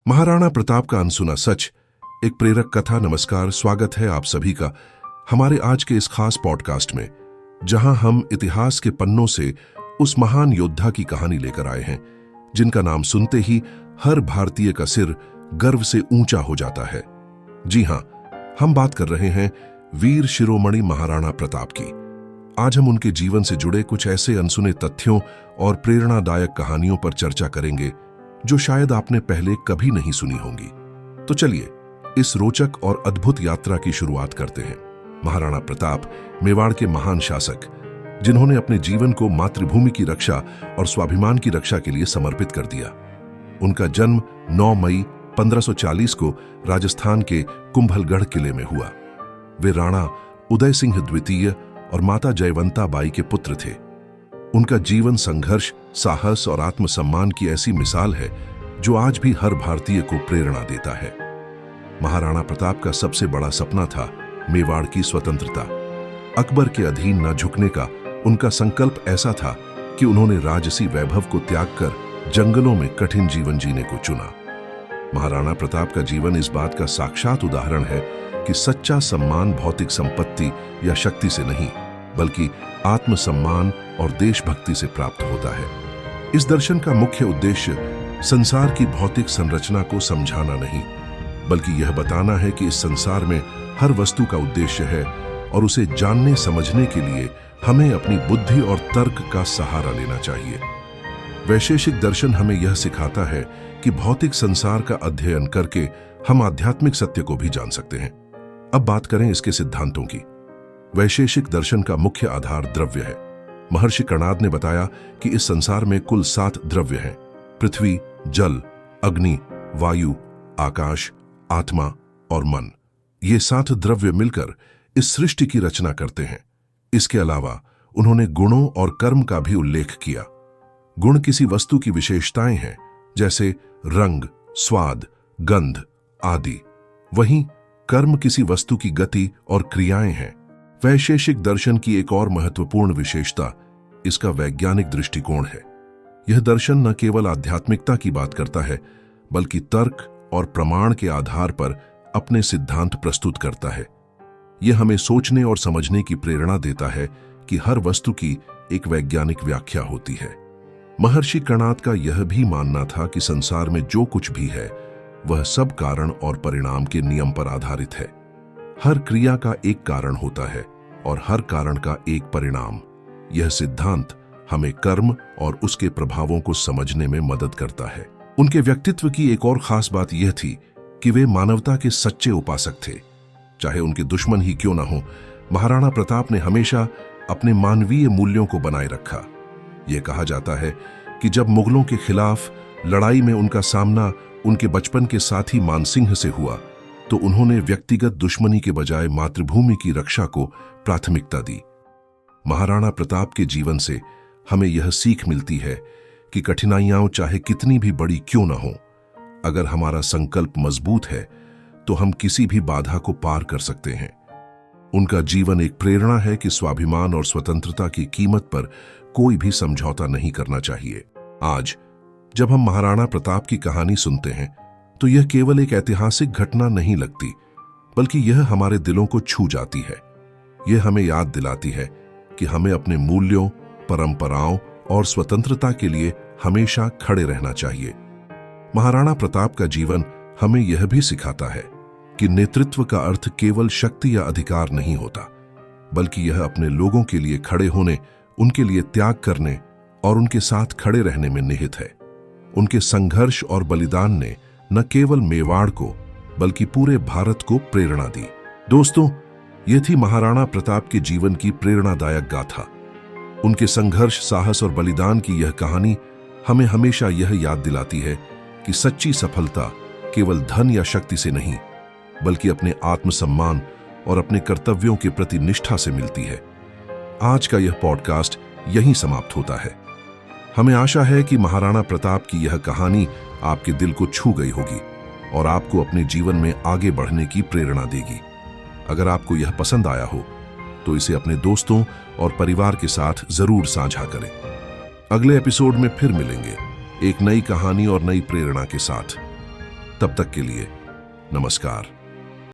महाराणा प्रताप का अनसुना सच, एक प्रेरक कथा। नमस्कार, स्वागत है आप सभी का हमारे आज के इस खास पॉडकास्ट में, जहां हम इतिहास के पन्नों से उस महान योद्धा की कहानी लेकर आए हैं जिनका नाम सुनते ही हर भारतीय का सिर गर्व से ऊंचा हो जाता है। जी हां, हम बात कर रहे हैं वीर शिरोमणि महाराणा प्रताप की। आज हम उनके जीवन से जुड़े कुछ ऐसे अनसुने तथ्यों और प्रेरणादायक कहानियों पर चर्चा करेंगे जो शायद आपने पहले कभी नहीं सुनी होंगी। तो चलिए इस रोचक और अद्भुत यात्रा की शुरुआत करते हैं। महाराणा प्रताप मेवाड़ के महान शासक, जिन्होंने अपने जीवन को मातृभूमि की रक्षा और स्वाभिमान की रक्षा के लिए समर्पित कर दिया। उनका जन्म 9 मई 1540 को राजस्थान के कुंभलगढ़ किले में हुआ। वे राणा उदय सिंह द्वितीय और माता जयवंता बाई के पुत्र थे। उनका जीवन संघर्ष, साहस और आत्मसम्मान की ऐसी मिसाल है जो आज भी हर भारतीय को प्रेरणा देता है। महाराणा प्रताप का सबसे बड़ा सपना था मेवाड़ की स्वतंत्रता। अकबर के अधीन न झुकने का उनका संकल्प ऐसा था कि उन्होंने राजसी वैभव को त्याग कर जंगलों में कठिन जीवन जीने को चुना। महाराणा प्रताप का जीवन इस बात का साक्षात उदाहरण है कि सच्चा सम्मान भौतिक संपत्ति या शक्ति से नहीं, बल्कि आत्मसम्मान और देशभक्ति से प्राप्त होता है। इस दर्शन का मुख्य उद्देश्य संसार की भौतिक संरचना को समझाना नहीं, बल्कि यह बताना है कि इस संसार में हर वस्तु का उद्देश्य है और उसे जानने समझने के लिए हमें अपनी बुद्धि और तर्क का सहारा लेना चाहिए। वैशेषिक दर्शन हमें यह सिखाता है कि भौतिक संसार का अध्ययन करके हम आध्यात्मिक सत्य को भी जान सकते हैं। अब बात करें इसके सिद्धांतों की। वैशेषिक दर्शन का मुख्य आधार द्रव्य है। महर्षि कर्णाद ने बताया कि इस संसार में कुल 7 द्रव्य हैं: पृथ्वी, जल, अग्नि, वायु, आकाश, आत्मा और मन। ये 7 द्रव्य मिलकर इस सृष्टि की रचना करते हैं। इसके अलावा उन्होंने गुणों और कर्म का भी उल्लेख किया। गुण किसी वस्तु की विशेषताएं हैं, जैसे रंग, स्वाद, गंध आदि। वहीं कर्म किसी वस्तु की गति और क्रियाएं हैं। वैशेषिक दर्शन की एक और महत्वपूर्ण विशेषता इसका वैज्ञानिक दृष्टिकोण है। यह दर्शन न केवल आध्यात्मिकता की बात करता है, बल्कि तर्क और प्रमाण के आधार पर अपने सिद्धांत प्रस्तुत करता है। यह हमें सोचने और समझने की प्रेरणा देता है कि हर वस्तु की एक वैज्ञानिक व्याख्या होती है। महर्षि कर्णाद का यह भी मानना था कि संसार में जो कुछ भी है वह सब कारण और परिणाम के नियम पर आधारित है। हर क्रिया का एक कारण होता है और हर कारण का एक परिणाम। यह सिद्धांत हमें कर्म और उसके प्रभावों को समझने में मदद करता है। उनके व्यक्तित्व की एक और खास बात यह थी कि वे मानवता के सच्चे उपासक थे। चाहे उनके दुश्मन ही क्यों न हो, महाराणा प्रताप ने हमेशा अपने मानवीय मूल्यों को बनाए रखा। यह कहा जाता है कि जब मुगलों के खिलाफ लड़ाई में उनका सामना उनके बचपन के साथी मानसिंह से हुआ, तो उन्होंने व्यक्तिगत दुश्मनी के बजाय मातृभूमि की रक्षा को प्राथमिकता दी। महाराणा प्रताप के जीवन से हमें यह सीख मिलती है कि कठिनाइयां चाहे कितनी भी बड़ी क्यों न हो, अगर हमारा संकल्प मजबूत है तो हम किसी भी बाधा को पार कर सकते हैं। उनका जीवन एक प्रेरणा है कि स्वाभिमान और स्वतंत्रता की कीमत पर कोई भी समझौता नहीं करना चाहिए। आज जब हम महाराणा प्रताप की कहानी सुनते हैं तो यह केवल एक ऐतिहासिक घटना नहीं लगती, बल्कि यह हमारे दिलों को छू जाती है। यह हमें याद दिलाती है कि हमें अपने मूल्यों, परंपराओं और स्वतंत्रता के लिए हमेशा खड़े रहना चाहिए। महाराणा प्रताप का जीवन हमें यह भी सिखाता है कि नेतृत्व का अर्थ केवल शक्ति या अधिकार नहीं होता, बल्कि यह अपने लोगों के लिए खड़े होने, उनके लिए त्याग करने और उनके साथ खड़े रहने में निहित है। उनके संघर्ष और बलिदान ने न केवल मेवाड़ को बल्कि पूरे भारत को प्रेरणा दी। दोस्तों, यह थी महाराणा प्रताप के जीवन की प्रेरणादायक गाथा। उनके संघर्ष, साहस और बलिदान की यह कहानी हमें हमेशा यह याद दिलाती है कि सच्ची सफलता केवल धन या शक्ति से नहीं, बल्कि अपने आत्मसम्मान और अपने कर्तव्यों के प्रति निष्ठा से मिलती है। आज का यह पॉडकास्ट यहीं समाप्त होता है। हमें आशा है कि महाराणा प्रताप की यह कहानी आपके दिल को छू गई होगी और आपको अपने जीवन में आगे बढ़ने की प्रेरणा देगी। अगर आपको यह पसंद आया हो तो इसे अपने दोस्तों और परिवार के साथ जरूर साझा करें। अगले एपिसोड में फिर मिलेंगे एक नई कहानी और नई प्रेरणा के साथ। तब तक के लिए नमस्कार।